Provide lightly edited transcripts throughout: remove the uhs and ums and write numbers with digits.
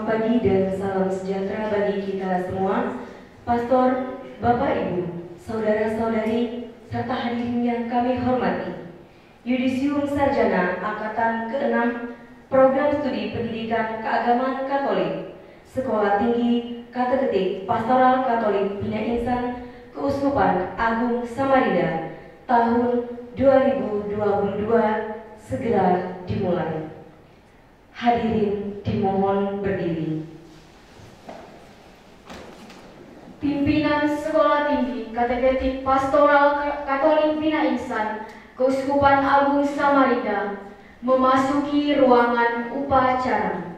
Selamat pagi dan salam sejahtera bagi kita semua, Pastor, Bapak Ibu, Saudara-saudari, serta hadirin yang kami hormati. Yudisium Sarjana Angkatan ke-6 Program Studi Pendidikan Keagamaan Katolik Sekolah Tinggi Kateketik Pastoral Katolik Bina Insan Keuskupan Agung Samarinda tahun 2022 segera dimulai. Hadirin dimohon berdiri. Pimpinan Sekolah Tinggi Kateketik Pastoral Katolik Bina Insan Keuskupan Agung Samarinda memasuki ruangan upacara.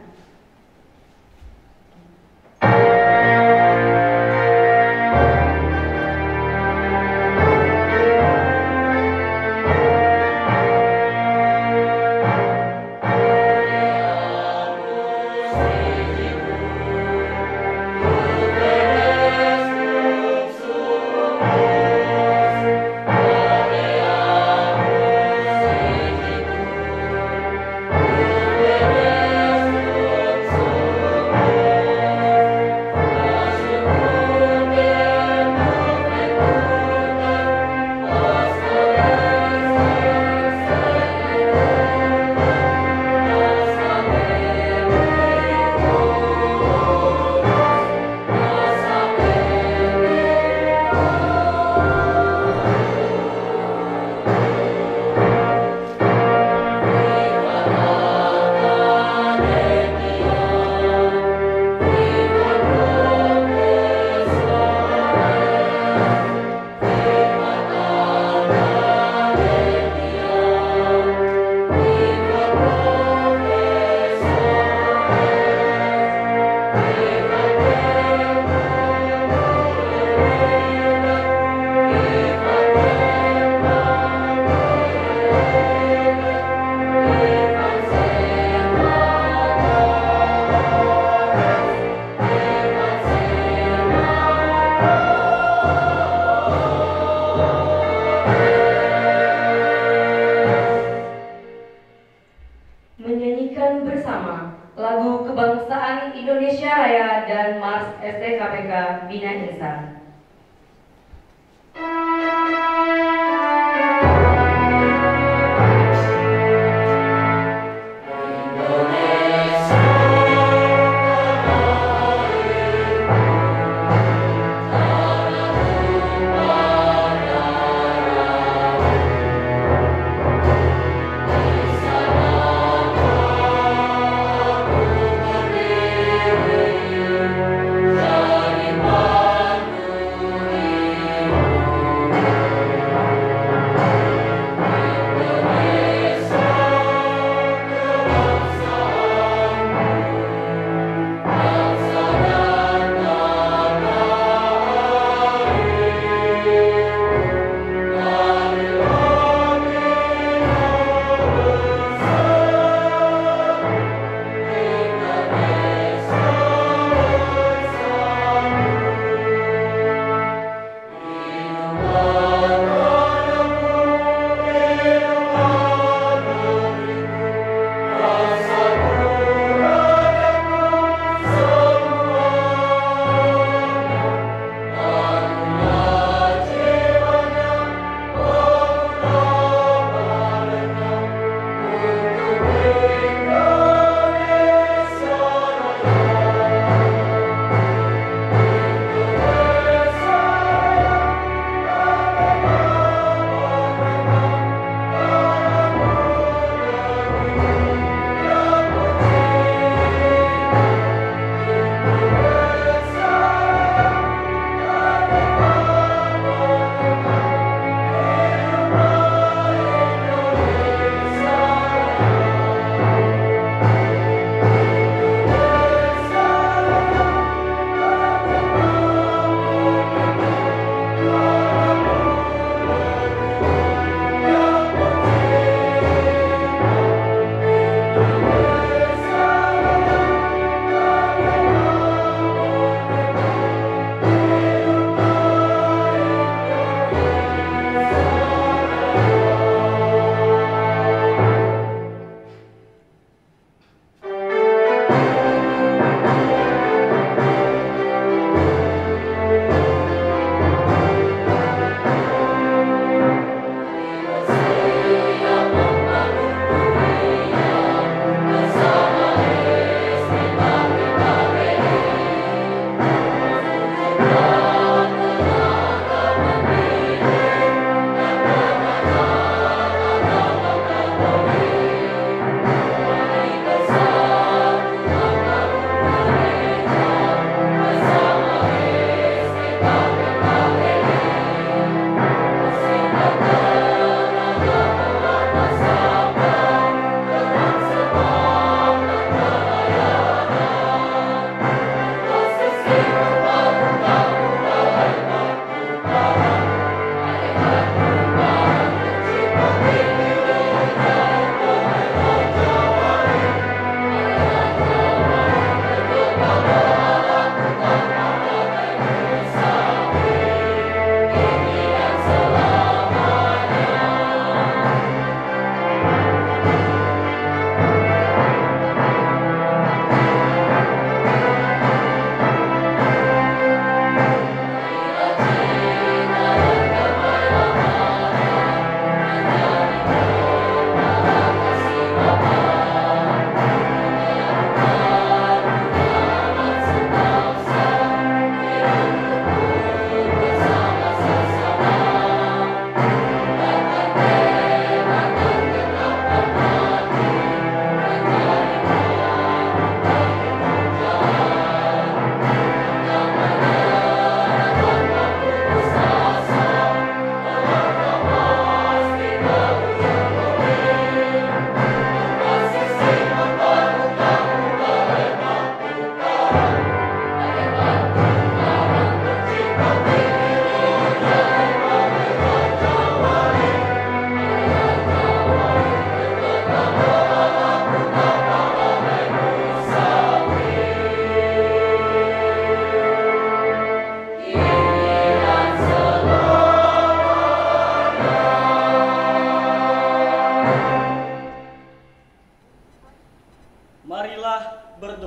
Menyanyikan bersama lagu Kebangsaan Indonesia Raya dan Mars STKPK Bina Insan.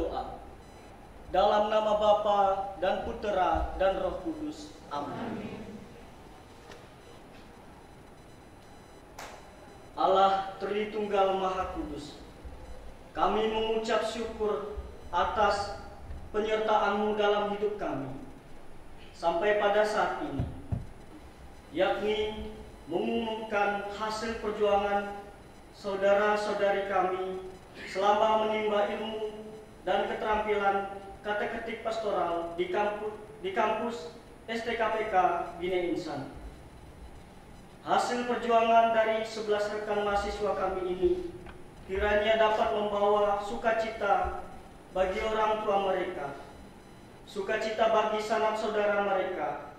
berdoa. Dalam nama Bapa dan Putera dan Roh Kudus. Amin. Allah Tritunggal Maha Kudus, kami mengucap syukur atas penyertaan-Mu dalam hidup kami sampai pada saat ini, yakni mengumumkan hasil perjuangan saudara-saudari kami selama menimba ilmu dan keterampilan kateketik pastoral di kampus STKPK Bina Insan. Hasil perjuangan dari 11 rekan mahasiswa kami ini kiranya dapat membawa sukacita bagi orang tua mereka, sukacita bagi sanak saudara mereka,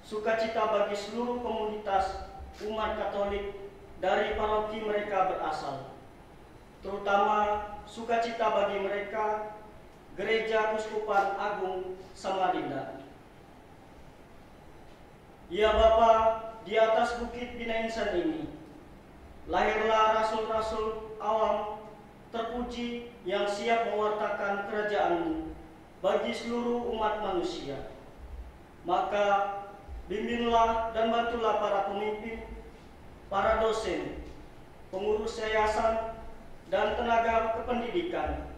sukacita bagi seluruh komunitas umat Katolik dari paroki mereka berasal, terutama sukacita bagi mereka Gereja Keuskupan Agung Samarinda. Ya Bapa, di atas bukit Bina Insan ini lahirlah rasul-rasul awam terpuji yang siap mewartakan kerajaan-Mu bagi seluruh umat manusia. Maka bimbinglah dan bantulah para pemimpin, para dosen, pengurus yayasan, dan tenaga kependidikan,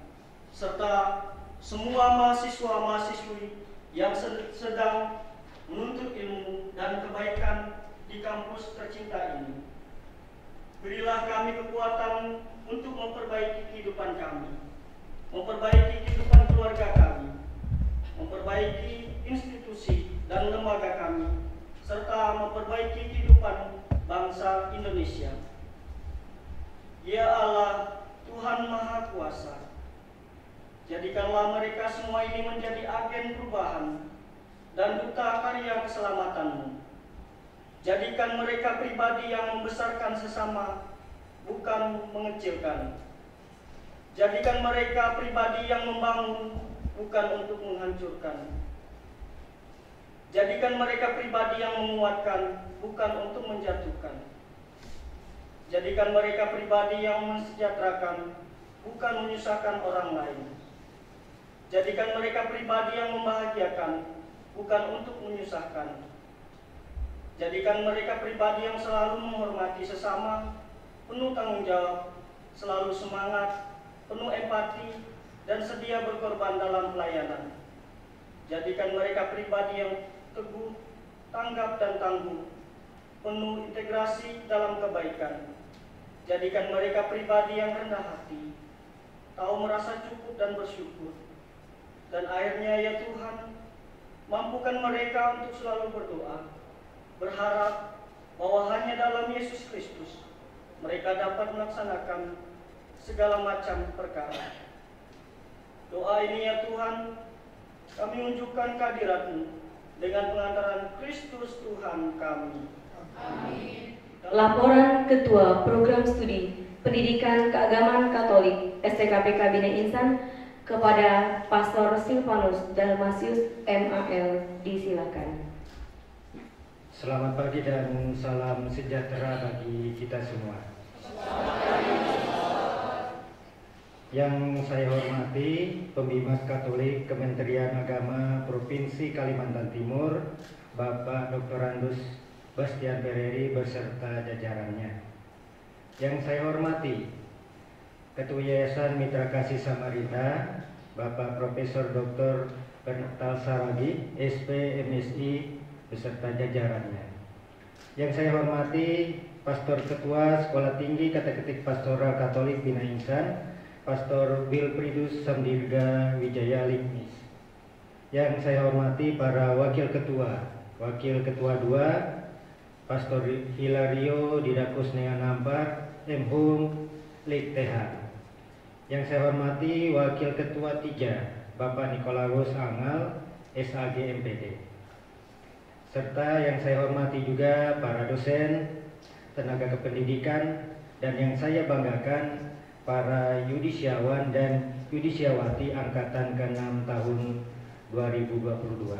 serta semua mahasiswa-mahasiswi yang sedang menuntut ilmu dan kebaikan di kampus tercinta ini. Berilah kami kekuatan untuk memperbaiki kehidupan kami, memperbaiki kehidupan keluarga kami, memperbaiki institusi dan lembaga kami, serta memperbaiki kehidupan bangsa Indonesia. Ya Allah, Tuhan Maha Kuasa, jadikanlah mereka semua ini menjadi agen perubahan dan duta karya keselamatan-Mu. Jadikan mereka pribadi yang membesarkan sesama, bukan mengecilkan. Jadikan mereka pribadi yang membangun, bukan untuk menghancurkan. Jadikan mereka pribadi yang menguatkan, bukan untuk menjatuhkan. Jadikan mereka pribadi yang mensejahterakan, bukan menyusahkan orang lain. Jadikan mereka pribadi yang membahagiakan, bukan untuk menyusahkan. Jadikan mereka pribadi yang selalu menghormati sesama, penuh tanggung jawab, selalu semangat, penuh empati, dan sedia berkorban dalam pelayanan. Jadikan mereka pribadi yang teguh, tanggap dan tangguh, penuh integrasi dalam kebaikan. Jadikan mereka pribadi yang rendah hati, tahu merasa cukup dan bersyukur. Dan akhirnya ya Tuhan, mampukan mereka untuk selalu berdoa, berharap bahwa hanya dalam Yesus Kristus mereka dapat melaksanakan segala macam perkara. Doa ini ya Tuhan, kami unjukkan kehadirat-Mu dengan pengantaran Kristus Tuhan kami. Amin. Laporan Ketua Program Studi Pendidikan Keagamaan Katolik STKPK Bina Insan kepada Pastor Silvanus Dalmasius MAL disilakan. Selamat pagi dan salam sejahtera bagi kita semua. Yang saya hormati Pembimas Katolik Kementerian Agama Provinsi Kalimantan Timur, Bapak Dr. Andus Bastian Bereri beserta jajarannya. Yang saya hormati Ketua Yayasan Mitra Kasih Samarinda, Bapak Profesor Dr. Berntal Saragi, SP MSI beserta jajarannya. Yang saya hormati Pastor Ketua Sekolah Tinggi Kateketik Pastoral Katolik Bina Insan, Pastor Wilfridus Samdirga Wijaya Lignis. Yang saya hormati para Wakil Ketua 2, Pastor Hilario Didakus Nea Nampar, M.Hum, Lik TH. Yang saya hormati Wakil Ketua 3, Bapak Nikolaus Angal, SAG MPD. Serta yang saya hormati juga para dosen, tenaga kependidikan, dan yang saya banggakan para yudisiawan dan yudisiawati angkatan ke-6 tahun 2022.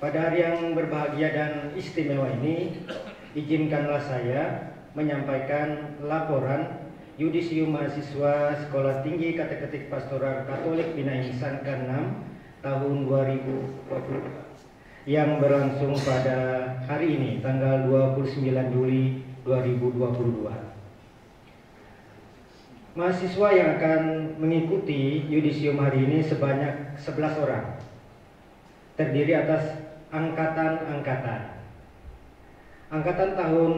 Pada hari yang berbahagia dan istimewa ini, izinkanlah saya menyampaikan laporan Yudisium Mahasiswa Sekolah Tinggi Kateketik Pastoral Katolik Bina Insan ke-6 tahun 2020 yang berlangsung pada hari ini tanggal 29 Juli 2022. Mahasiswa yang akan mengikuti yudisium hari ini sebanyak 11 orang, terdiri atas angkatan-angkatan. Angkatan tahun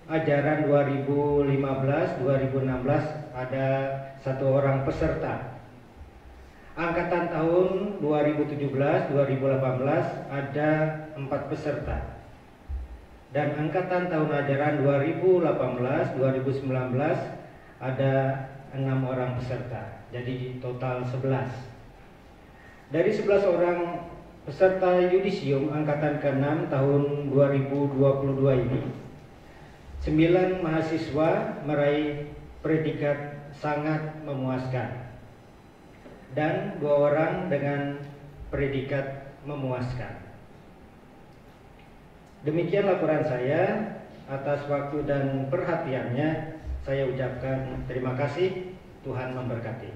ajaran 2015-2016 ada 1 orang peserta. Angkatan tahun 2017-2018 ada 4 peserta. Dan angkatan tahun ajaran 2018-2019 ada 6 orang peserta, jadi total 11. Dari 11 orang peserta yudisium angkatan ke-6 tahun 2022 ini, 9 mahasiswa meraih predikat sangat memuaskan dan 2 orang dengan predikat memuaskan. Demikian laporan saya. Atas waktu dan perhatiannya saya ucapkan terima kasih. Tuhan memberkati.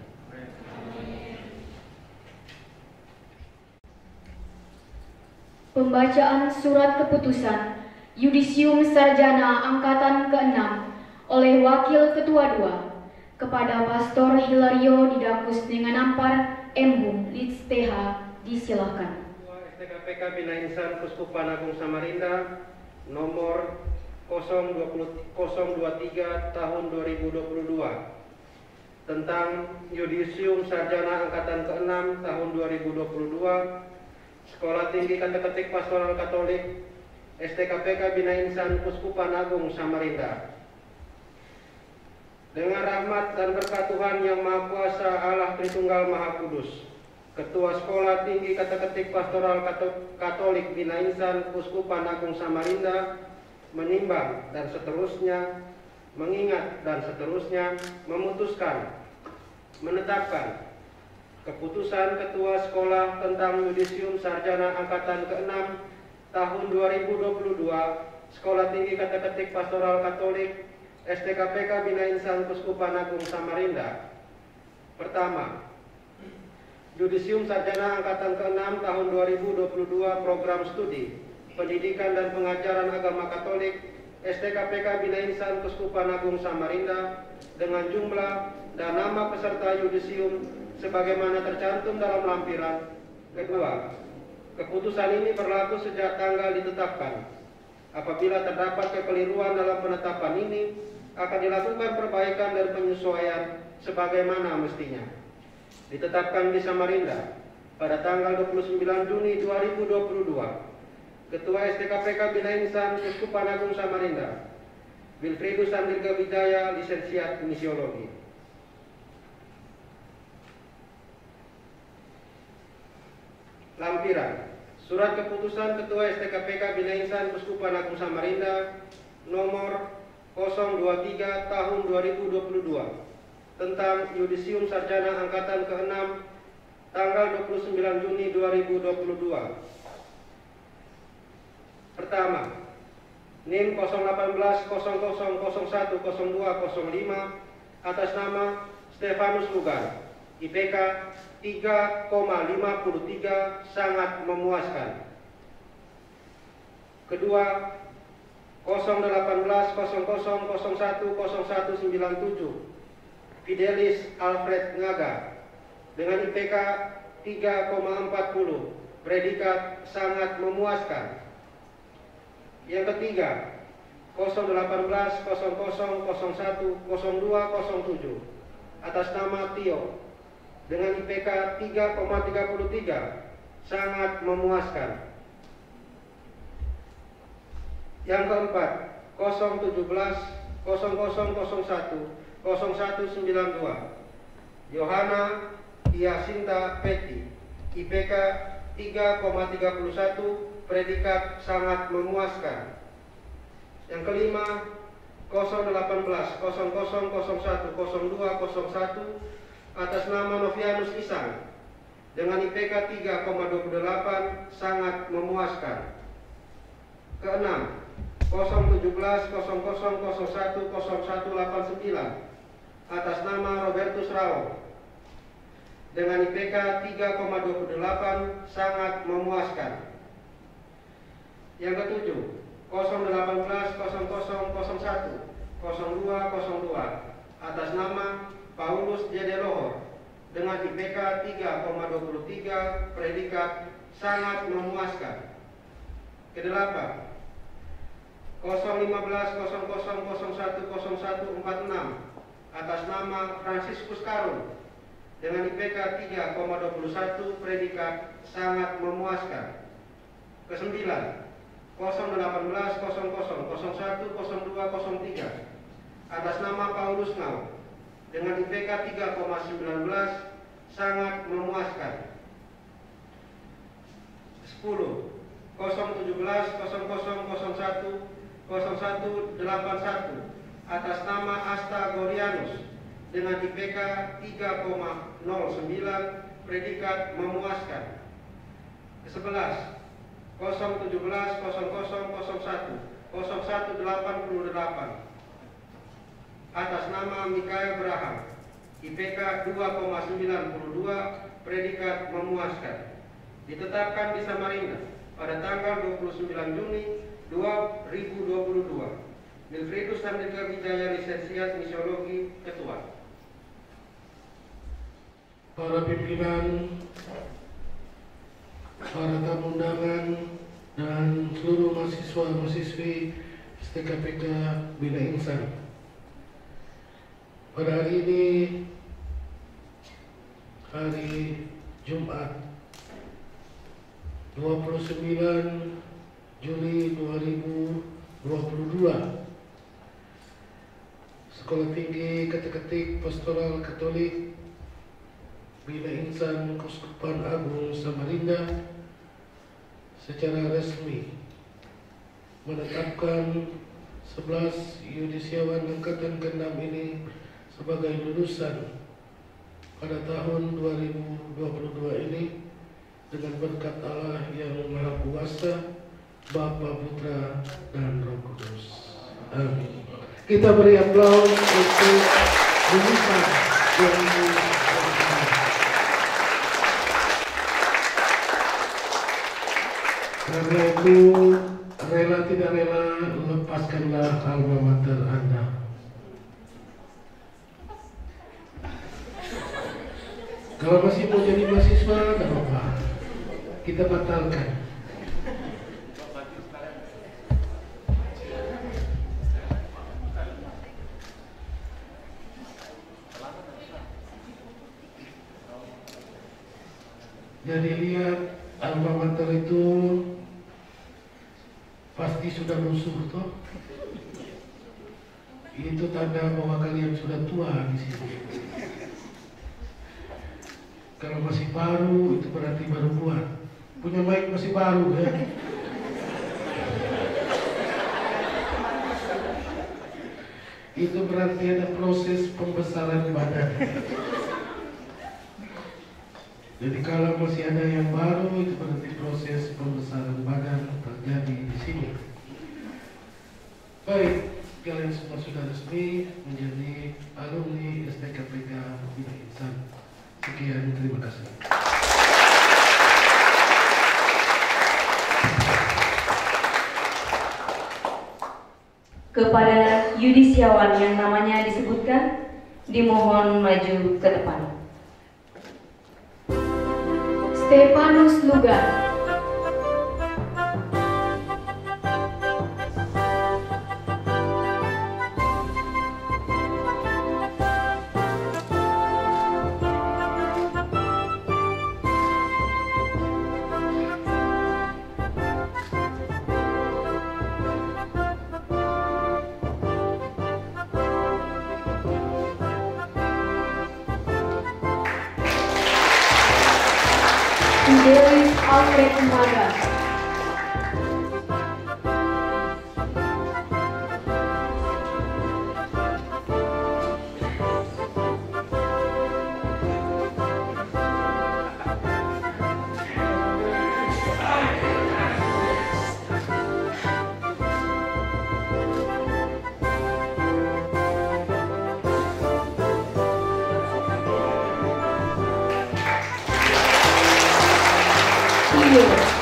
Pembacaan surat keputusan Yudisium Sarjana Angkatan ke-6 oleh Wakil Ketua 2 kepada Pastor Hilario Didakus dengan ampar M.Hum Lids PH disilahkan. STKPK Bina Insan Kuskupan Agung Samarinda nomor 023 tahun 2022 tentang Yudisium Sarjana Angkatan ke-6 tahun 2022 Sekolah Tinggi Kateketik Pastoral Katolik STKPK Bina Insan Kuskupan Agung Samarinda. Dengan rahmat dan berkat Tuhan Yang Maha Kuasa Allah Tritunggal Maha Kudus, Ketua Sekolah Tinggi Kateketik Pastoral Katolik Bina Insan Kuskupan Agung Samarinda menimbang dan seterusnya, mengingat dan seterusnya, memutuskan, menetapkan keputusan Ketua Sekolah tentang Yudisium Sarjana Angkatan ke-6 tahun 2022 Sekolah Tinggi Kateketik Pastoral Katolik STKPK Bina Insan Kuskupan Agung Samarinda. Pertama, Yudisium Sarjana Angkatan ke-6 tahun 2022 Program Studi Pendidikan dan Pengajaran Agama Katolik STKPK Bina Insan Kuskupan Agung Samarinda dengan jumlah dan nama peserta yudisium sebagaimana tercantum dalam lampiran. Kedua, keputusan ini berlaku sejak tanggal ditetapkan. Apabila terdapat kekeliruan dalam penetapan ini, akan dilakukan perbaikan dan penyesuaian sebagaimana mestinya. Ditetapkan di Samarinda pada tanggal 29 Juni 2022. Ketua STKPK Bina Insan Kuskupan Agung Samarinda, Wilfridus Sandirga Wijaya, lisensiat misiologi. Lampiran Surat Keputusan Ketua STKPK Bina Insan Kuskupan Agung Samarinda nomor 023 tahun 2022 tentang Yudisium Sarjana Angkatan ke-6 tanggal 29 Juni 2022. Pertama, NIM 01800010205 atas nama Stefanus Lugar, IPK 3,53 sangat memuaskan. Kedua, 01800010197 Fidelis Alfred Ngaga dengan IPK 3,40, predikat sangat memuaskan. Yang ketiga, 01800010207 atas nama Tio dengan IPK 3,33 sangat memuaskan. Yang keempat, 01700010192 Yohana Iasinta Peti, IPK 3,31, predikat sangat memuaskan. Yang kelima, 01800010201 atas nama Novianus Isang dengan IPK 3,28 sangat memuaskan. Keenam, 01700010189 atas nama Robertus Rao dengan IPK 3,28 sangat memuaskan. Yang ketujuh, 01800010202 atas nama Paulus Jedelohor dengan IPK 3,23 predikat sangat memuaskan. Kedelapan, 01500010146 atas nama Franciscus Karun dengan IPK 3,21 predikat sangat memuaskan. Kesembilan, 01800010203 atas nama Paulus Ngau dengan IPK 3,19 sangat memuaskan. 10, 01700010181 atas nama Asta Gorianus dengan IPK 3,09 predikat memuaskan. 11, 01700010188 atas nama Mikael Braham, IPK 2,92 predikat memuaskan. Ditetapkan di Samarinda pada tanggal 29 Juni 2022. Wilfridus Handika Wijaya, Lisensiat Misiologi, Ketua. Para pimpinan, para tamu undangan, dan seluruh mahasiswa-mahasiswi STKPK Bina Insan. Pada hari ini, hari Jumat 29 Juli 2022, Sekolah Tinggi Kata-Ketik Pastoral Katolik Bina Insan Keuskupan Agung Samarinda secara resmi menetapkan 11 yudisiawan angkatan ke-6 ini sebagai lulusan pada tahun 2022 ini dengan berkat Allah yang Maha Kuasa, Bapa, Putra, dan Roh Kudus. Amin. Kita beri aplaus untuk lulusan yang karena itu rela tidak rela lepaskanlah alma mater Anda. Kalau masih mau jadi mahasiswa, tidak apa-apa, kita batalkan. Jadi lihat, alma mater itu pasti sudah rusuh toh. Itu tanda bahwa kalian sudah tua di sini. Kalau masih baru itu berarti baru buat. Punya mic masih baru ya. Itu berarti ada proses pembesaran badan. Jadi kalau masih ada yang baru itu berarti proses pembesaran badan terjadi di sini. Baik, kalian semua sudah resmi menjadi alumni STKPK Bina Insan. Sekian, terima kasih. Kepada yudisiawan yang namanya disebutkan, dimohon maju ke depan. Stefanus Lugar, Fidelis Alfred Maga, Madiun.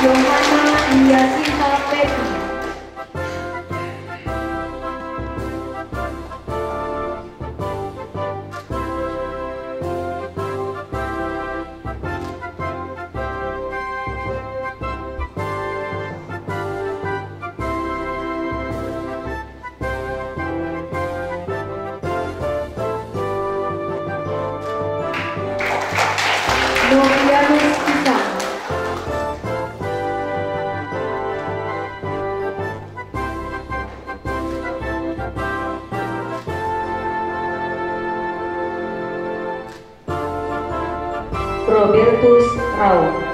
Yohana Yasinta Peti. Novianus Pisang. Robertus Rau.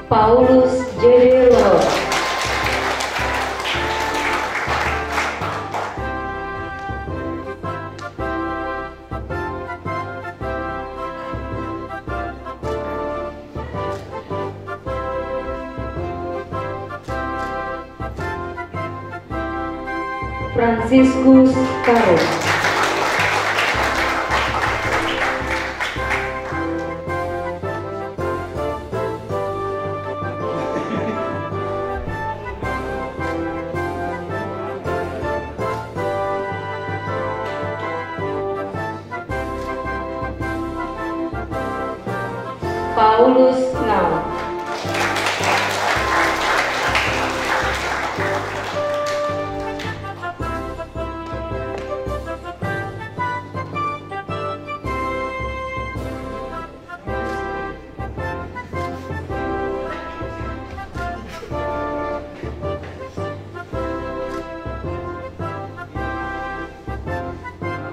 Paulus Jedelo. Franciscus Caro. Paulus Ngau.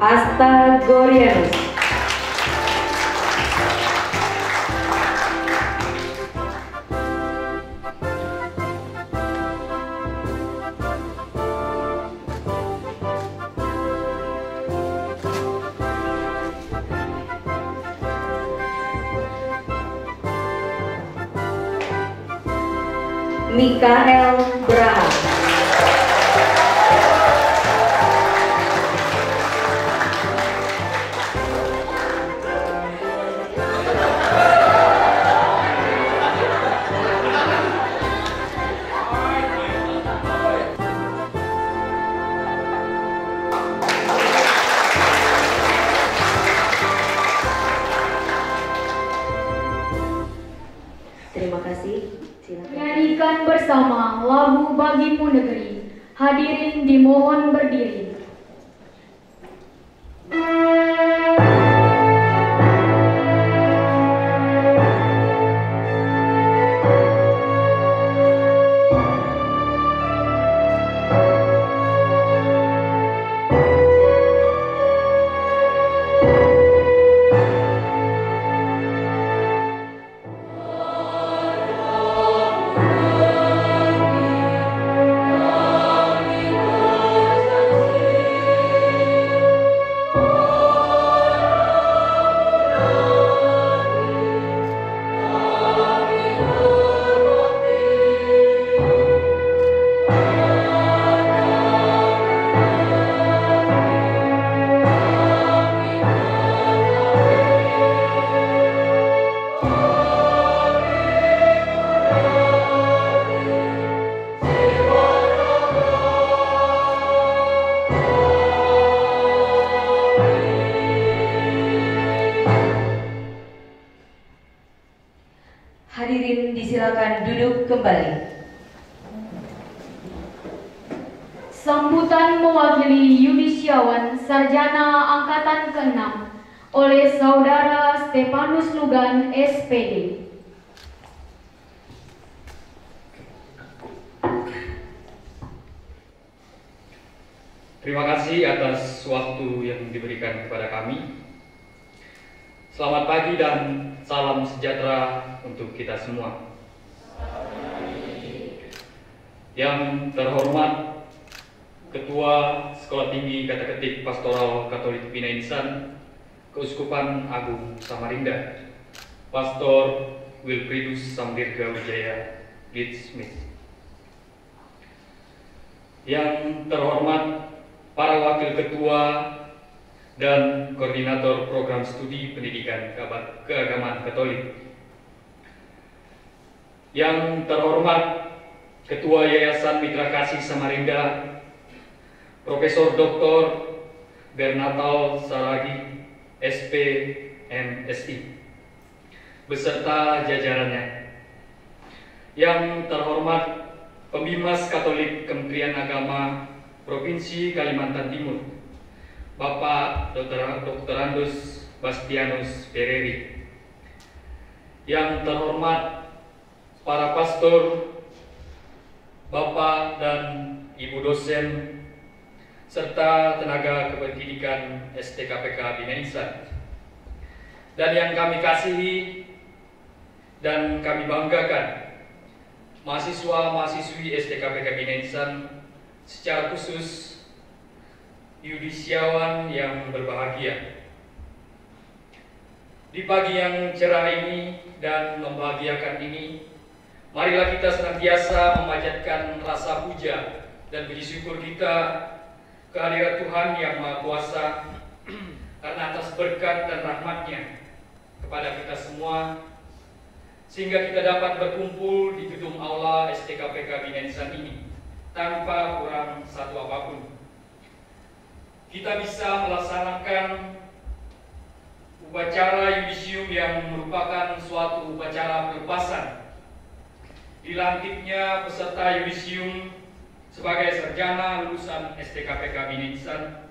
Asta Gorianus. Mikael Braha. Terima kasih. Silakan. Nyanyikan bersama lagu Bagimu Negeri. Hadirin dimohon berdiri. Amin. kembali. Sambutan mewakili Yudisiawan Sarjana Angkatan ke-6 oleh Saudara Stefanus Lugan, SPD. Terima kasih atas waktu yang diberikan kepada kami. Selamat pagi dan salam sejahtera untuk kita semua. Yang terhormat Ketua Sekolah Tinggi Kata Ketik Pastoral Katolik Bina Insan Keuskupan Agung Samarinda, Pastor Wilfridus Samdirga Wijaya Leadsmith. Yang terhormat para Wakil Ketua dan Koordinator Program Studi Pendidikan Keagamaan Katolik. Yang terhormat Ketua Yayasan Mitra Kasih Samarinda, Profesor Dr. Bernatal Saragi, SP, MSI, beserta jajarannya. Yang terhormat Pembimas Katolik Kementerian Agama Provinsi Kalimantan Timur, Bapak Dr. Andus Bastianus Pereri. Yang terhormat para pastor, Bapak dan Ibu dosen, serta tenaga kependidikan STKPK Bina Insan. Dan yang kami kasihi dan kami banggakan, mahasiswa-mahasiswi STKPK Bina Insan, secara khusus yudisiawan yang berbahagia. Di pagi yang cerah ini dan membahagiakan ini, marilah kita senantiasa memanjatkan rasa puja dan puji syukur kita kehadirat Tuhan yang Maha Kuasa karena atas berkat dan rahmat-Nya kepada kita semua, sehingga kita dapat berkumpul di gedung aula STKPK Bina Insan ini tanpa kurang satu apapun. Kita bisa melaksanakan upacara yudisium yang merupakan suatu upacara pelepasan dilantiknya peserta yudisium sebagai sarjana lulusan STKPK Bina Insan.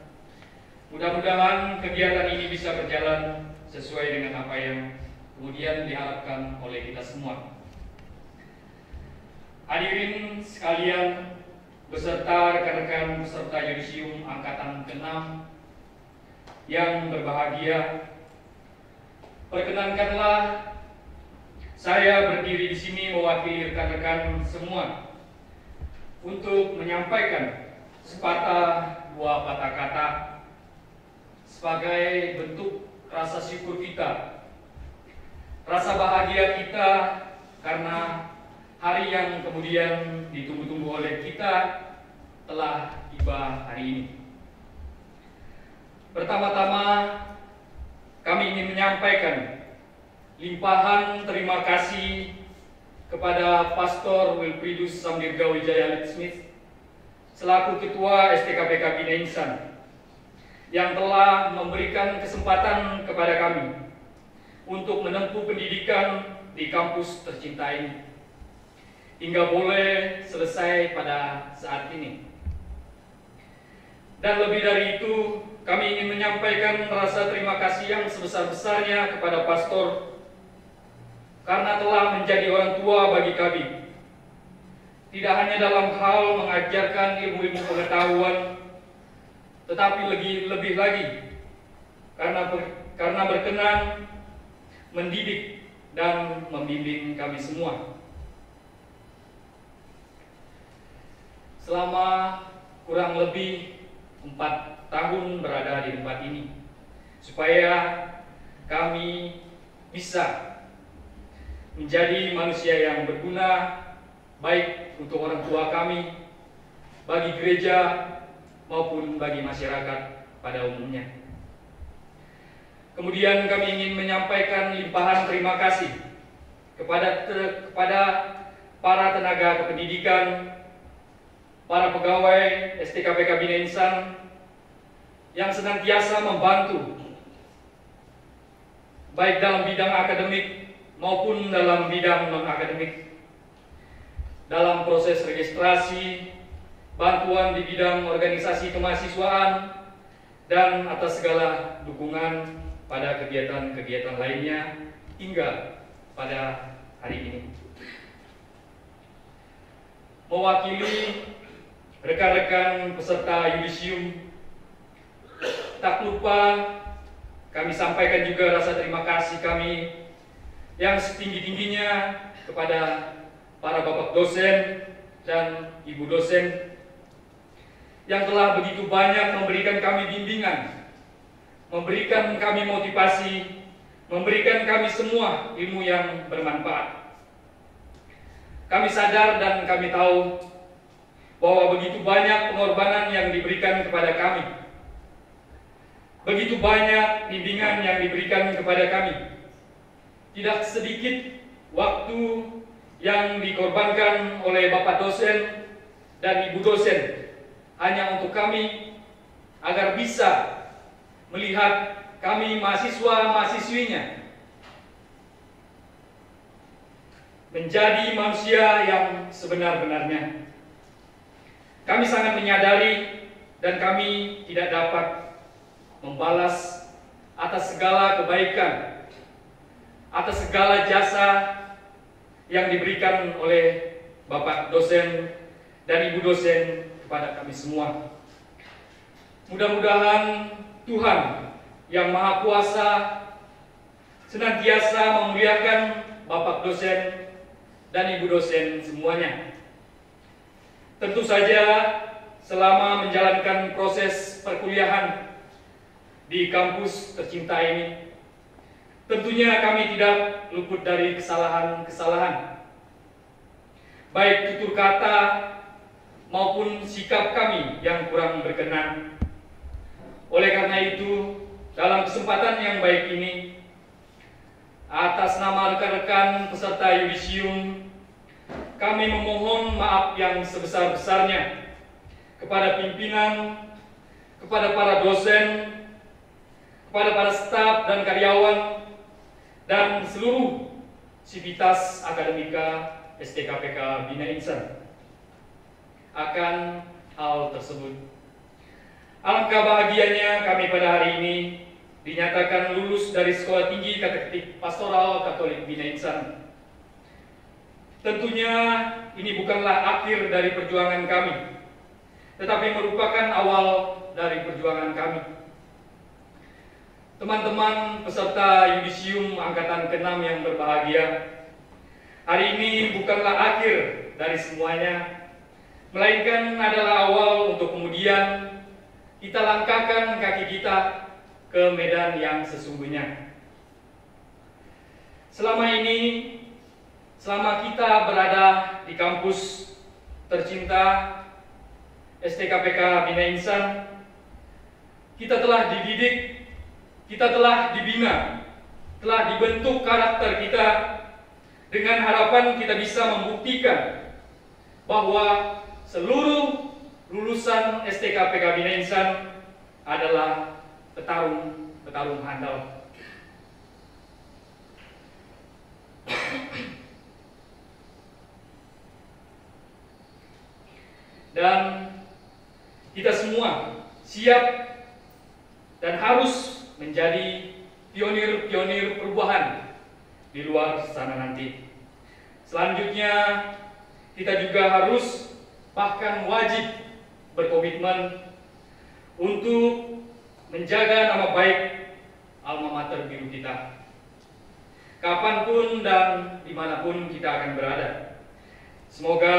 Mudah-mudahan kegiatan ini bisa berjalan sesuai dengan apa yang kemudian diharapkan oleh kita semua. Hadirin sekalian, beserta rekan-rekan peserta yudisium angkatan ke-6 yang berbahagia, perkenankanlah saya berdiri di sini mewakili rekan-rekan semua untuk menyampaikan sepatah dua patah kata sebagai bentuk rasa syukur kita, rasa bahagia kita karena hari yang kemudian ditunggu-tunggu oleh kita telah tiba hari ini. Pertama-tama kami ingin menyampaikan limpahan terima kasih kepada Pastor Wilfridus Samdirga Wijaya Leadsmith selaku Ketua STKPK Bina Insan yang telah memberikan kesempatan kepada kami untuk menempuh pendidikan di kampus tercinta ini hingga boleh selesai pada saat ini. Dan lebih dari itu, kami ingin menyampaikan rasa terima kasih yang sebesar-besarnya kepada Pastor karena telah menjadi orang tua bagi kami, tidak hanya dalam hal mengajarkan ilmu-ilmu pengetahuan, tetapi lebih lagi karena berkenan mendidik dan membimbing kami semua. Selama kurang lebih 4 tahun berada di tempat ini, supaya kami bisa menjadi manusia yang berguna baik untuk orang tua kami, bagi gereja maupun bagi masyarakat pada umumnya. Kemudian kami ingin menyampaikan limpahan terima kasih kepada para tenaga kependidikan, para pegawai STKPK Bina Insan yang senantiasa membantu baik dalam bidang akademik maupun dalam bidang non-akademik. dalam proses registrasi, bantuan di bidang organisasi kemahasiswaan, dan atas segala dukungan pada kegiatan-kegiatan lainnya hingga pada hari ini. Mewakili rekan-rekan peserta yudisium, tak lupa kami sampaikan juga rasa terima kasih kami yang setinggi-tingginya kepada para bapak dosen dan ibu dosen yang telah begitu banyak memberikan kami bimbingan, memberikan kami motivasi, memberikan kami semua ilmu yang bermanfaat. Kami sadar dan kami tahu bahwa begitu banyak pengorbanan yang diberikan kepada kami, begitu banyak bimbingan yang diberikan kepada kami. Tidak sedikit waktu yang dikorbankan oleh bapak dosen dan ibu dosen hanya untuk kami agar bisa melihat kami mahasiswa-mahasiswinya menjadi manusia yang sebenar-benarnya. Kami sangat menyadari dan kami tidak dapat membalas atas segala kebaikan, atas segala jasa yang diberikan oleh bapak dosen dan ibu dosen kepada kami semua. Mudah-mudahan Tuhan yang Maha Kuasa senantiasa memuliakan bapak dosen dan ibu dosen semuanya. Tentu saja selama menjalankan proses perkuliahan di kampus tercinta ini, tentunya kami tidak luput dari kesalahan-kesalahan, baik tutur kata maupun sikap kami yang kurang berkenan. Oleh karena itu, dalam kesempatan yang baik ini, atas nama rekan-rekan peserta yudisium, kami memohon maaf yang sebesar-besarnya kepada pimpinan, kepada para dosen, kepada para staf dan karyawan, dan seluruh sivitas akademika STKPK Bina Insan akan hal tersebut. Alangkah bahagianya kami pada hari ini dinyatakan lulus dari Sekolah Tinggi Kateknik Pastoral Katolik Bina Insan. Tentunya ini bukanlah akhir dari perjuangan kami, tetapi merupakan awal dari perjuangan kami. Teman-teman peserta yudisium angkatan ke-6 yang berbahagia, hari ini bukanlah akhir dari semuanya, melainkan adalah awal untuk kemudian kita langkahkan kaki kita ke medan yang sesungguhnya. Selama ini, selama kita berada di kampus tercinta STKPK Bina Insan, kita telah dididik, kita telah dibina, telah dibentuk karakter kita dengan harapan kita bisa membuktikan bahwa seluruh lulusan STKPK Bina Insan adalah petarung handal. Dan kita semua siap dan harus menjadi pionir-pionir perubahan di luar sana nanti. Selanjutnya, kita juga harus bahkan wajib berkomitmen untuk menjaga nama baik alma mater biru kita, kapanpun dan dimanapun kita akan berada. Semoga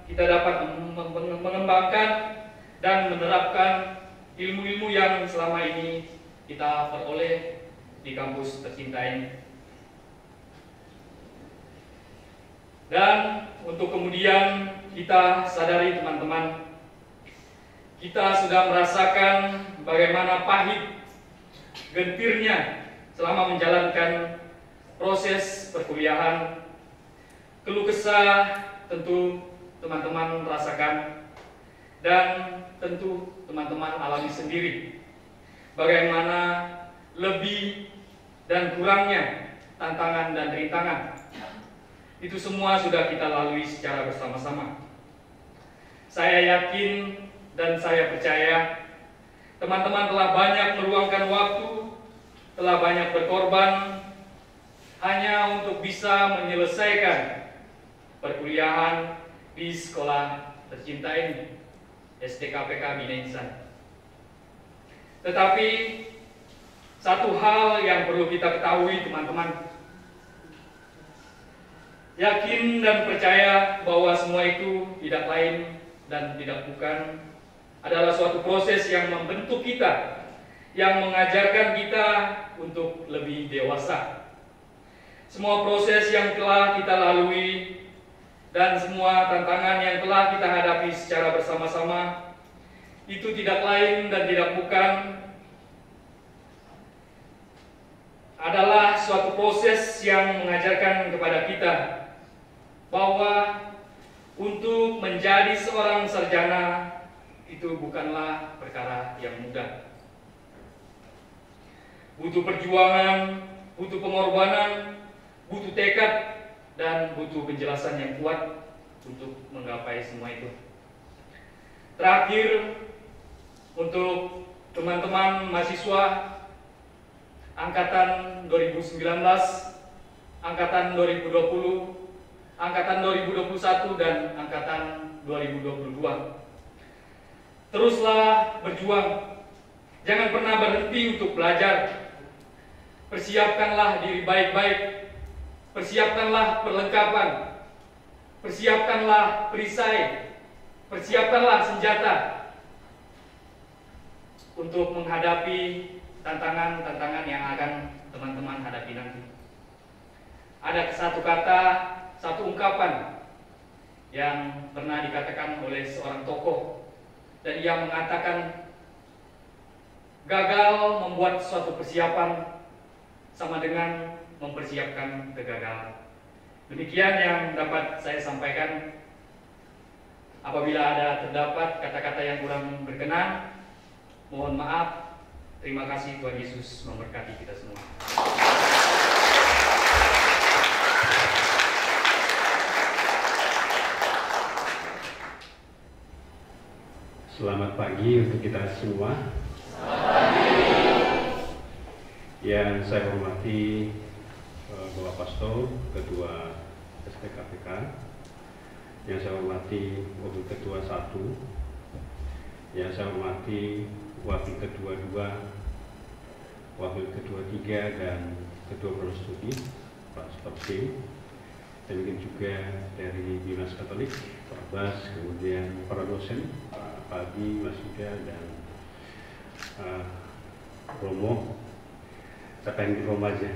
kita dapat mengembangkan dan menerapkan ilmu-ilmu yang selama ini kita peroleh di kampus tercinta ini. Dan untuk kemudian kita sadari teman-teman, kita sudah merasakan bagaimana pahit gentirnya selama menjalankan proses perkuliahan. Keluh kesah tentu teman-teman rasakan, dan tentu teman-teman alami sendiri bagaimana lebih dan kurangnya tantangan dan rintangan. itu semua sudah kita lalui secara bersama-sama. Saya yakin dan saya percaya teman-teman telah banyak meluangkan waktu, telah banyak berkorban hanya untuk bisa menyelesaikan perkuliahan di sekolah tercinta ini, STKPK Bina Insan. Tetapi satu hal yang perlu kita ketahui teman-teman, yakin dan percaya bahwa semua itu tidak lain dan tidak bukan adalah suatu proses yang membentuk kita, yang mengajarkan kita untuk lebih dewasa. Semua proses yang telah kita lalui dan semua tantangan yang telah kita hadapi secara bersama-sama itu tidak lain dan tidak bukan adalah suatu proses yang mengajarkan kepada kita bahwa untuk menjadi seorang sarjana itu bukanlah perkara yang mudah. Butuh perjuangan, butuh pengorbanan, butuh tekad, dan butuh penjelasan yang kuat untuk menggapai semua itu. Terakhir, untuk teman-teman mahasiswa Angkatan 2019, Angkatan 2020, Angkatan 2021 dan Angkatan 2022. Teruslah berjuang. Jangan pernah berhenti untuk belajar. Persiapkanlah diri baik-baik. Persiapkanlah perlengkapan. Persiapkanlah perisai. Persiapkanlah senjata untuk menghadapi tantangan-tantangan yang akan teman-teman hadapi nanti. Ada satu kata, satu ungkapan yang pernah dikatakan oleh seorang tokoh, dan ia mengatakan gagal membuat suatu persiapan sama dengan mempersiapkan kegagalan. Demikian yang dapat saya sampaikan. Apabila ada terdapat kata-kata yang kurang berkenan, mohon maaf. Terima kasih. Tuhan Yesus memberkati kita semua. Selamat pagi untuk kita semua. Yang saya hormati Bapak Pastor, Ketua STKPK, yang saya hormati Wakil Ketua 1, yang saya hormati Wakil Ketua 2, Wakil Ketua 3, dan Ketua Program Studi Pak Stopsim, dan mungkin juga dari Dinas Katolik Pak Bas, kemudian para dosen Pak Pagi, Mas Yuda, dan Romo. Saya pengen di Romo aja.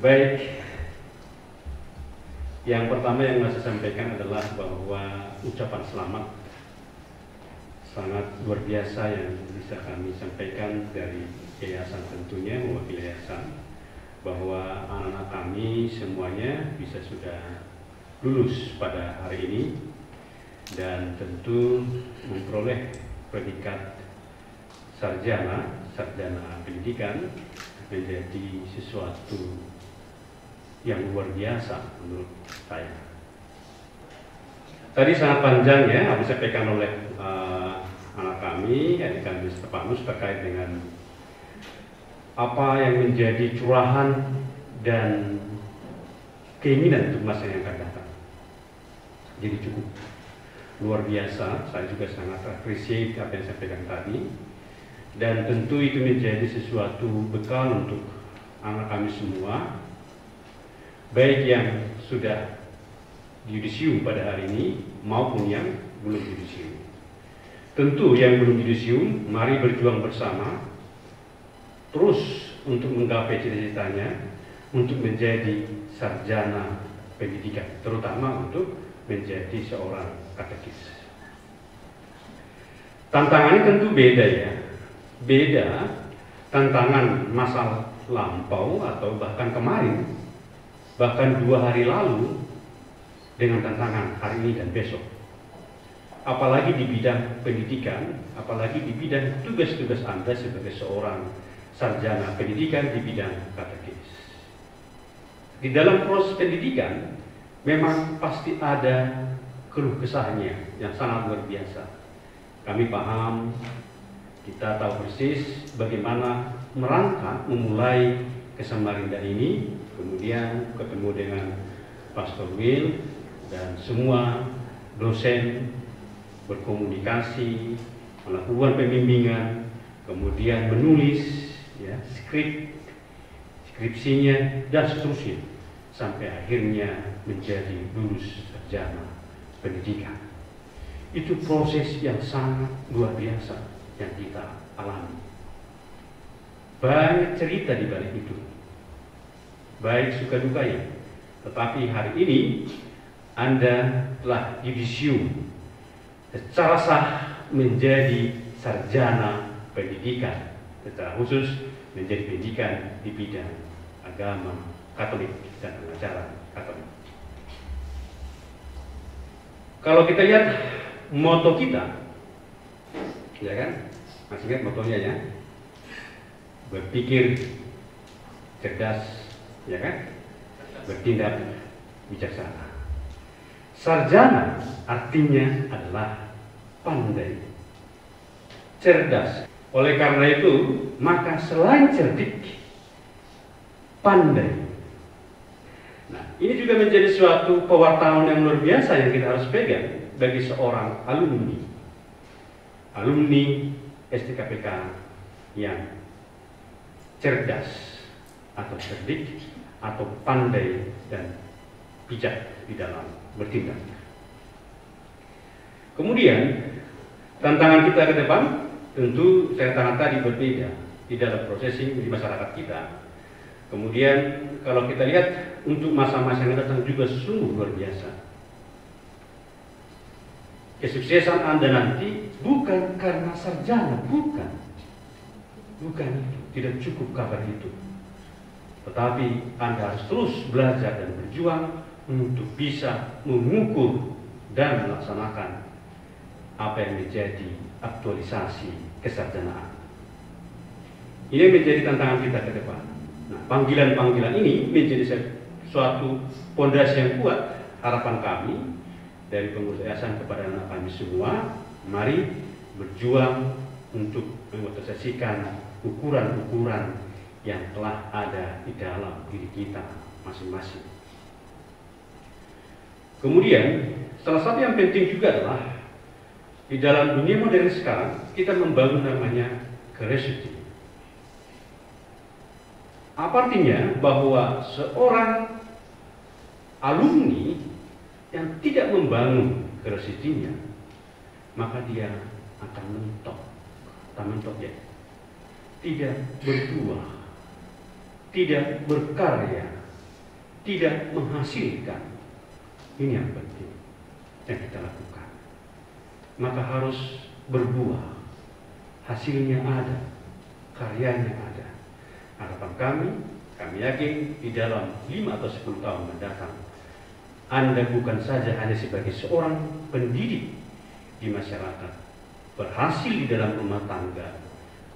Baik, yang pertama yang saya sampaikan adalah bahwa ucapan selamat sangat luar biasa yang bisa kami sampaikan dari yayasan, tentunya mewakili yayasan, bahwa anak-anak kami semuanya bisa sudah lulus pada hari ini dan tentu memperoleh predikat sarjana pendidikan menjadi sesuatu yang luar biasa menurut saya. Tadi sangat panjang ya apa disampaikan oleh anak kami, adik kami Stefanus, terkait dengan apa yang menjadi curahan dan keinginan untuk masa yang akan datang. Jadi cukup luar biasa. Saya juga sangat appreciate apa yang saya sampaikan tadi, dan tentu itu menjadi sesuatu bekal untuk anak kami semua, baik yang sudah yudisium pada hari ini maupun yang belum yudisium. Tentu yang belum yudisium, mari berjuang bersama terus untuk menggapai cita-citanya, untuk menjadi sarjana pendidikan, terutama untuk menjadi seorang katekis. Tantangannya tentu beda ya, beda tantangan masa lampau atau bahkan kemarin, bahkan 2 hari lalu, dengan tantangan hari ini dan besok. Apalagi di bidang pendidikan, apalagi di bidang tugas-tugas Anda sebagai seorang sarjana pendidikan di bidang katekis. di dalam proses pendidikan memang pasti ada keluh kesahnya yang sangat luar biasa. Kami paham, kita tahu persis bagaimana merangkak memulai ke Samarinda ini, kemudian ketemu dengan Pastor Will dan semua dosen berkomunikasi, melakukan pembimbingan, kemudian menulis ya, skripsinya dan seterusnya sampai akhirnya menjadi lulus sarjana pendidikan. Itu proses yang sangat luar biasa yang kita alami. Banyak cerita di balik itu, baik suka dukanya. Tetapi hari ini Anda telah yudisium secara sah menjadi sarjana pendidikan, secara khusus menjadi pendidikan di bidang agama Katolik dan pengajaran Katolik. Kalau kita lihat moto kita, ya kan? Masih ingat motonya ya? Berpikir cerdas, ya kan? Bertindak bijaksana. Sarjana artinya adalah pandai, cerdas. Oleh karena itu, maka selain cerdik, pandai. Nah, ini juga menjadi suatu pewartaan yang luar biasa yang kita harus pegang bagi seorang alumni. Alumni STKPK yang cerdas atau cerdik atau pandai dan bijak di dalam bertindak. Kemudian tantangan kita ke depan tentu saya katakan tadi berbeda di dalam processing di masyarakat kita. Kemudian kalau kita lihat untuk masa-masa yang datang juga sungguh luar biasa. Kesuksesan Anda nanti bukan karena sarjana, bukan itu, tidak cukup kabar itu. Tetapi Anda harus terus belajar dan berjuang untuk bisa mengukur dan melaksanakan apa yang menjadi aktualisasi kesarjanaan. Ini menjadi tantangan kita ke depan. Nah, panggilan-panggilan ini menjadi suatu fondasi yang kuat. Harapan kami dari pengurus yayasan kepada anak kami semua, mari berjuang untuk mengotosasikan ukuran-ukuran yang telah ada di dalam diri kita masing-masing. Kemudian, salah satu yang penting juga adalah di dalam dunia modern sekarang kita membangun namanya curiosity. Apa artinya? Bahwa seorang alumni yang tidak membangun curiosity-nya, maka dia akan mentok ya, tidak berbuah, tidak berkarya, tidak menghasilkan. Ini yang penting yang kita lakukan. Maka harus berbuah, hasilnya ada, karyanya ada. Harapan kami yakin di dalam 5 atau 10 tahun mendatang, Anda bukan saja hanya sebagai seorang pendidik di masyarakat, berhasil di dalam rumah tangga,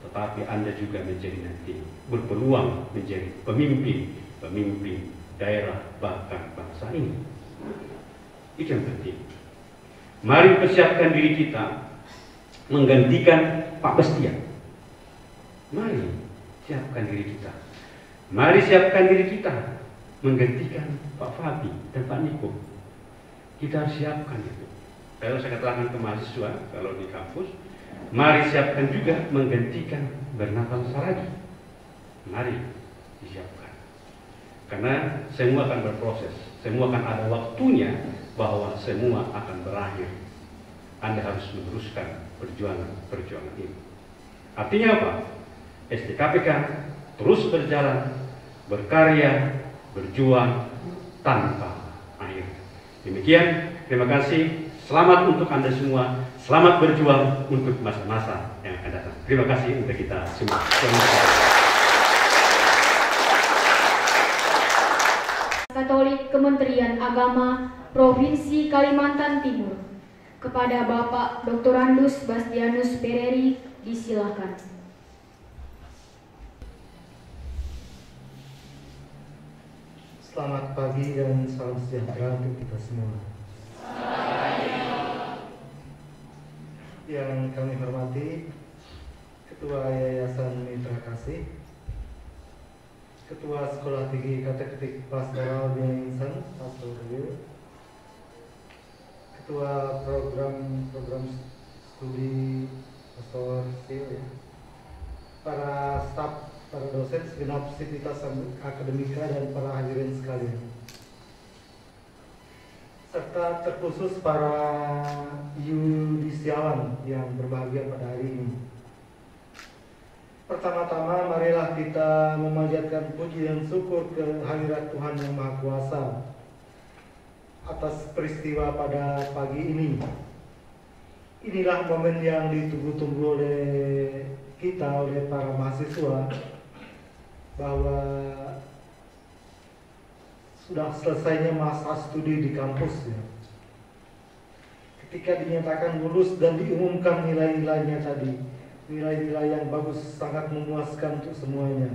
tetapi Anda juga menjadi nanti berpeluang menjadi pemimpin daerah bahkan bangsa ini. Itu yang penting. Mari persiapkan diri kita menggantikan Pak Bastian. Mari siapkan diri kita. Mari siapkan diri kita menggantikan Pak Fabi dan Pak Niko. Kita harus siapkan itu. Kalau saya katakan ke mahasiswa, kalau di kampus, mari siapkan juga menggantikan Bernatan Saragi. Mari disiapkan. Karena semua akan berproses, semua akan ada waktunya bahwa semua akan berakhir. Anda harus meneruskan perjuangan ini. Artinya apa? STKPK terus berjalan, berkarya, berjuang tanpa akhir. Demikian, terima kasih. Selamat untuk Anda semua. Selamat berjuang untuk masa-masa yang akan datang. Terima kasih untuk kita semua. Katolik Kementerian Agama Provinsi Kalimantan Timur. Kepada Bapak Dr. Andus Bastianus Pereri, disilakan. Selamat pagi dan salam sejahtera untuk kita semua. Yang kami hormati Ketua Yayasan Mitra Kasih, Ketua Sekolah Tinggi Kateketik Pastoral Bina Insan, Pastor Rio, Ketua Program Studi Pastor Sil, para staf, para dosen, segenap sivitas akademika dan para hadirin sekalian, serta terkhusus para yudisiawan yang berbahagia pada hari ini. Pertama-tama marilah kita memanjatkan puji dan syukur ke hadirat Tuhan Yang Maha Kuasa atas peristiwa pada pagi ini. Inilah momen yang ditunggu-tunggu oleh kita, oleh para mahasiswa, bahwa sudah selesainya masa studi di kampus ya. Ketika dinyatakan lulus dan diumumkan nilai-nilainya tadi, nilai-nilai yang bagus, sangat memuaskan untuk semuanya.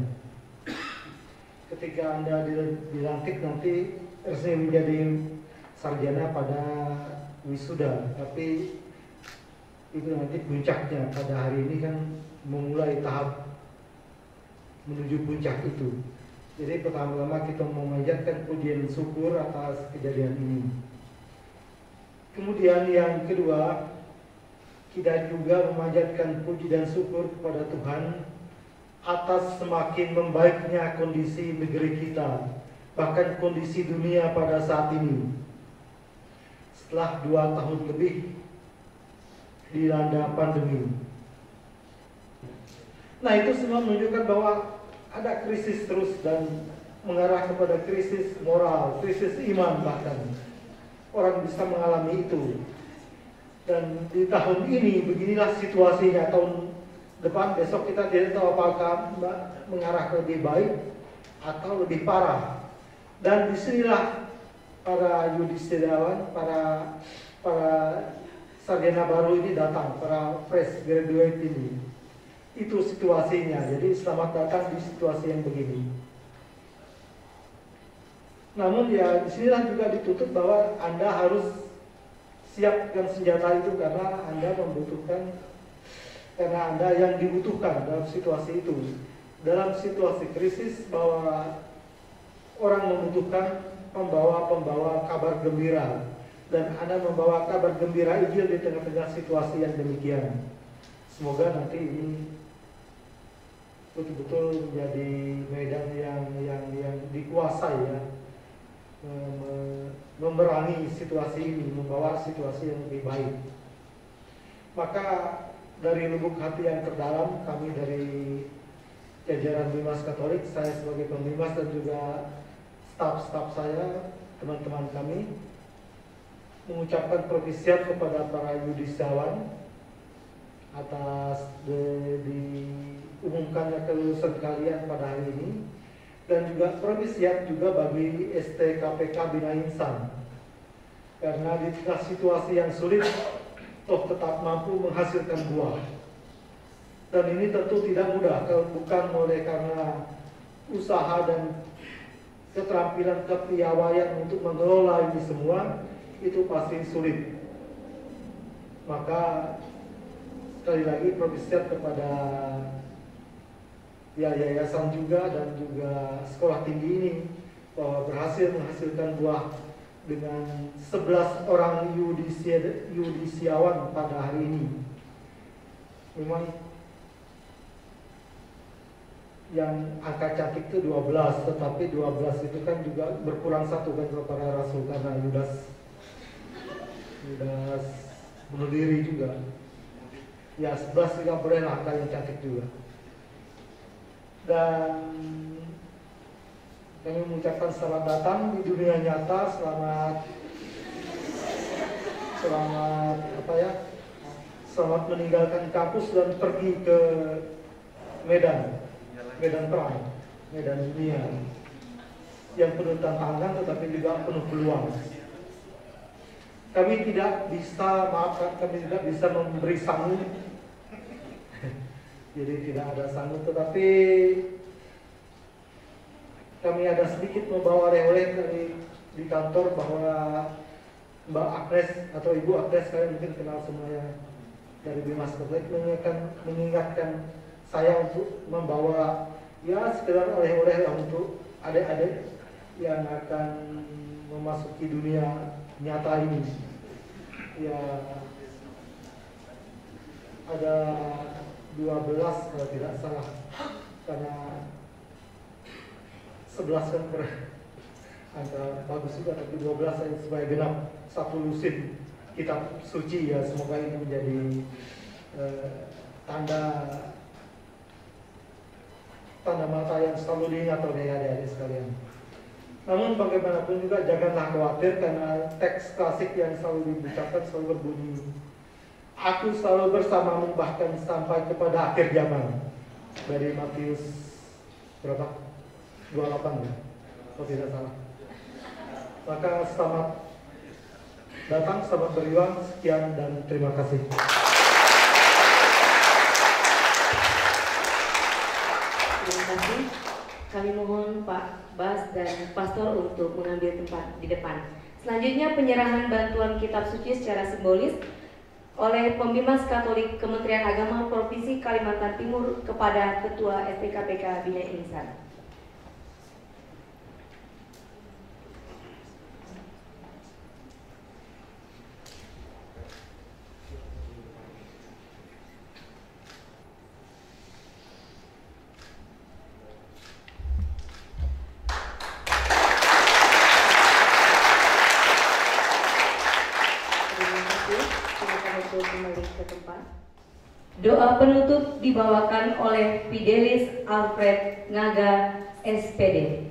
Ketika Anda dilantik nanti resmi menjadi sarjana pada wisuda, tapi itu nanti puncaknya pada hari ini kan memulai tahap menuju puncak itu. Jadi pertama-tama kita memanjatkan puji dan syukur atas kejadian ini. Kemudian yang kedua, kita juga memanjatkan puji dan syukur kepada Tuhan atas semakin membaiknya kondisi negeri kita, bahkan kondisi dunia pada saat ini. Setelah 2 tahun lebih dilanda pandemi. Nah, itu semua menunjukkan bahwa ada krisis terus dan mengarah kepada krisis moral, krisis iman bahkan. Orang bisa mengalami itu. Dan di tahun ini beginilah situasinya. Tahun depan, besok kita tidak tahu apakah mengarah ke lebih baik atau lebih parah. Dan disinilah para yudisiawan, para sarjana baru ini datang, para fresh graduate ini. Itu situasinya. Jadi selamat datang di situasi yang begini. Namun ya disinilah juga ditutup bahwa Anda harus siapkan senjata itu karena Anda membutuhkan, karena Anda yang dibutuhkan dalam situasi itu. Dalam situasi krisis bahwa orang membutuhkan pembawa kabar gembira, dan Anda membawa kabar gembira Injil di tengah-tengah situasi yang demikian. Semoga nanti ini betul-betul menjadi medan yang dikuasai ya, memerangi situasi ini, membawa situasi yang lebih baik. Maka dari lubuk hati yang terdalam, kami dari jajaran Bimas Katolik, saya sebagai pembimas dan juga staf-staf saya, teman-teman kami, mengucapkan propisiat kepada para yudisiawan atas diumumkannya kelulusan kalian pada hari ini, dan juga propisiat juga bagi STKPK Bina Insan, karena di tengah situasi yang sulit toh tetap mampu menghasilkan buah. Dan ini tentu tidak mudah, kalau bukan oleh karena usaha dan keterampilan kepiawaian untuk mengelola ini semua, itu pasti sulit. Maka sekali lagi propisiat kepada yayasan juga dan juga sekolah tinggi ini bahwa berhasil menghasilkan buah dengan 11 orang yudisiawan pada hari ini. Memang yang angka cantik itu 12, tetapi 12 itu kan juga berkurang satu kan kepada Rasul karena Yudas bunuh diri juga. Ya 11 juga boleh angka yang cantik juga. Dan kami mengucapkan selamat datang di dunia nyata, selamat meninggalkan kampus dan pergi ke medan perang, medan dunia yang penuh tantangan tetapi juga penuh peluang. Kami tidak bisa memberi sangu, jadi tidak ada sangu, tetapi kami ada sedikit membawa oleh-oleh di kantor bahwa Mbak Agnes atau Ibu Agnes, kalian mungkin kenal semuanya dari Bimas Katolik, mengingatkan saya untuk membawa ya sekedar oleh-oleh untuk adik-adik yang akan memasuki dunia nyata ini. Ya ada 12 kalau tidak salah, karena 11 kan angka bagus juga, tapi 12 saya supaya genap satu lusin kitab suci ya. Semoga ini menjadi tanda mata yang selalu diingat oleh adik-adik sekalian. Namun bagaimanapun juga janganlah khawatir, karena teks klasik yang selalu diucapkan selalu berbunyi, aku selalu bersamamu bahkan sampai kepada akhir zaman. Dari Matius berapa? 28 ya, kalau tidak salah. Maka selamat datang, selamat berjuang. Sekian dan terima kasih. Terima kasih. Kami mohon Pak Bas dan Pastor untuk mengambil tempat di depan. Selanjutnya penyerahan bantuan kitab suci secara simbolis oleh Pembimas Katolik Kementerian Agama Provinsi Kalimantan Timur kepada Ketua STKPK Bina Insan. Doa penutup dibawakan oleh Fidelis Alfred Ngaga, SPD.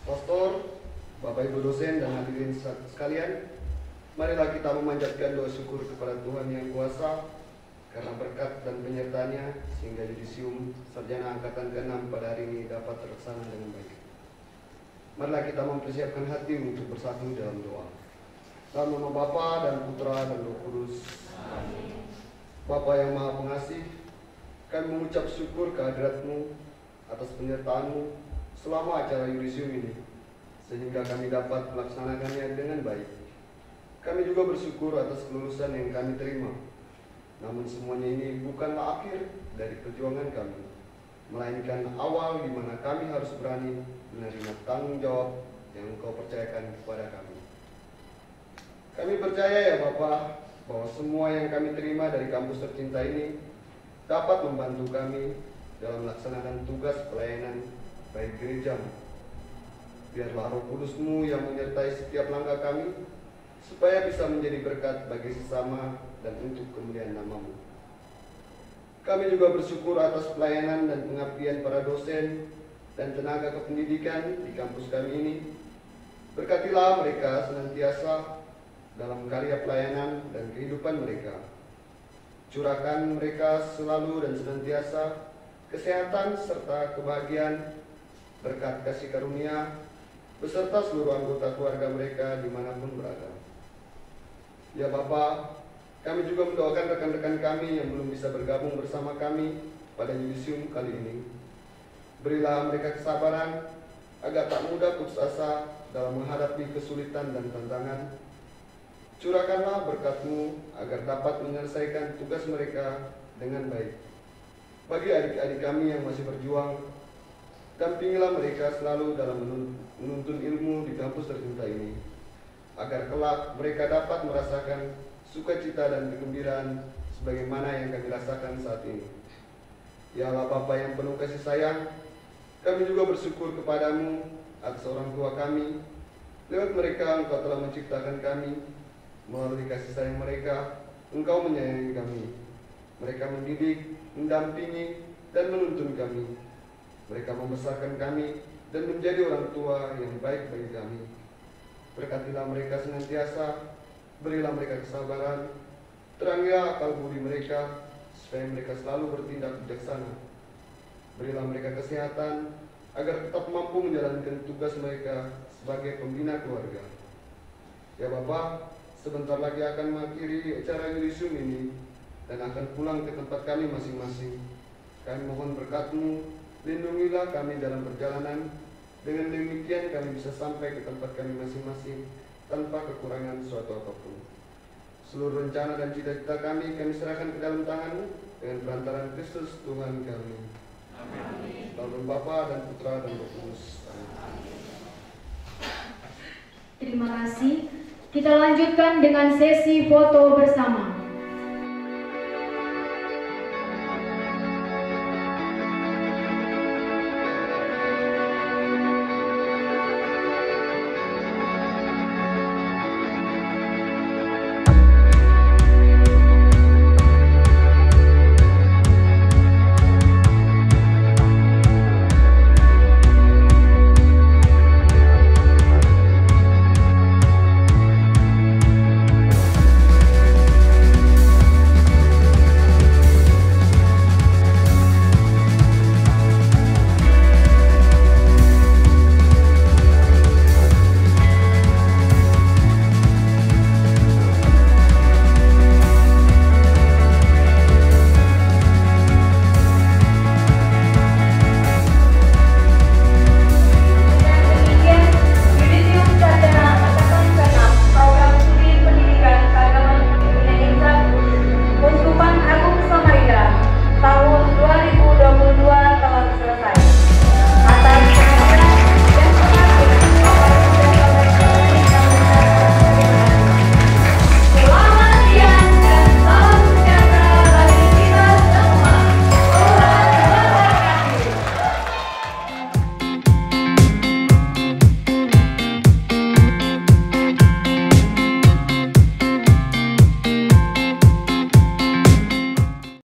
Pastor, Bapak Ibu dosen dan hadirin sekalian, marilah kita memanjatkan doa syukur kepada Tuhan Yang Kuasa karena berkat dan penyertaannya sehingga yudisium sarjana angkatan ke-6 pada hari ini dapat terlaksana dengan baik. Marilah kita mempersiapkan hati untuk bersatu dalam doa. Dalam nama Bapa dan Putra dan Roh Kudus. Amin. Bapa yang Maha Pengasih, kami mengucap syukur kehadirat-Mu atas penyertaan-Mu selama acara yudisium ini, sehingga kami dapat melaksanakannya dengan baik. Kami juga bersyukur atas kelulusan yang kami terima. Namun semuanya ini bukanlah akhir dari perjuangan kami, melainkan awal di mana kami harus berani menerima tanggung jawab yang Engkau percayakan kepada kami. Kami percaya ya Bapa, bahwa semua yang kami terima dari kampus tercinta ini dapat membantu kami dalam melaksanakan tugas pelayanan baik gereja-Mu. Biarlah Roh Kudus-Mu yang menyertai setiap langkah kami, supaya bisa menjadi berkat bagi sesama dan untuk kemuliaan nama-Mu. Kami juga bersyukur atas pelayanan dan pengabdian para dosen dan tenaga kependidikan di kampus kami ini. Berkatilah mereka senantiasa dalam karya pelayanan dan kehidupan mereka. Curahkan mereka selalu dan senantiasa kesehatan serta kebahagiaan, berkat kasih karunia, beserta seluruh anggota keluarga mereka dimanapun berada. Ya Bapa, kami juga mendoakan rekan-rekan kami yang belum bisa bergabung bersama kami pada yudisium kali ini. Berilah mereka kesabaran agar tak mudah putus asa dalam menghadapi kesulitan dan tantangan. Curahkanlah berkat-Mu agar dapat menyelesaikan tugas mereka dengan baik. Bagi adik-adik kami yang masih berjuang, dampingilah mereka selalu dalam menuntun ilmu di kampus tercinta ini, agar kelak mereka dapat merasakan sukacita dan kegembiraan sebagaimana yang kami rasakan saat ini. Ya Allah Bapa yang penuh kasih sayang, kami juga bersyukur kepadamu atas orang tua kami. Lewat mereka Engkau telah menciptakan kami. Melalui kasih sayang mereka, Engkau menyayangi kami. Mereka mendidik, mendampingi, dan menuntun kami. Mereka membesarkan kami dan menjadi orang tua yang baik bagi kami. Berkatilah mereka senantiasa, berilah mereka kesabaran, terangilah akal budi mereka, supaya mereka selalu bertindak bijaksana. Berilah mereka kesehatan, agar tetap mampu menjalankan tugas mereka sebagai pembina keluarga. Ya Bapa, sebentar lagi akan mengakhiri acara yudisium ini dan akan pulang ke tempat kami masing-masing. Kami mohon berkat-Mu, lindungilah kami dalam perjalanan. Dengan demikian kami bisa sampai ke tempat kami masing-masing tanpa kekurangan suatu apapun. Seluruh rencana dan cita-cita kami serahkan ke dalam tangan-Mu dengan perantaraan Kristus Tuhan kami. Amin. Dalam Bapa dan Putra dan Roh Kudus. Amin. Terima kasih. Kita lanjutkan dengan sesi foto bersama.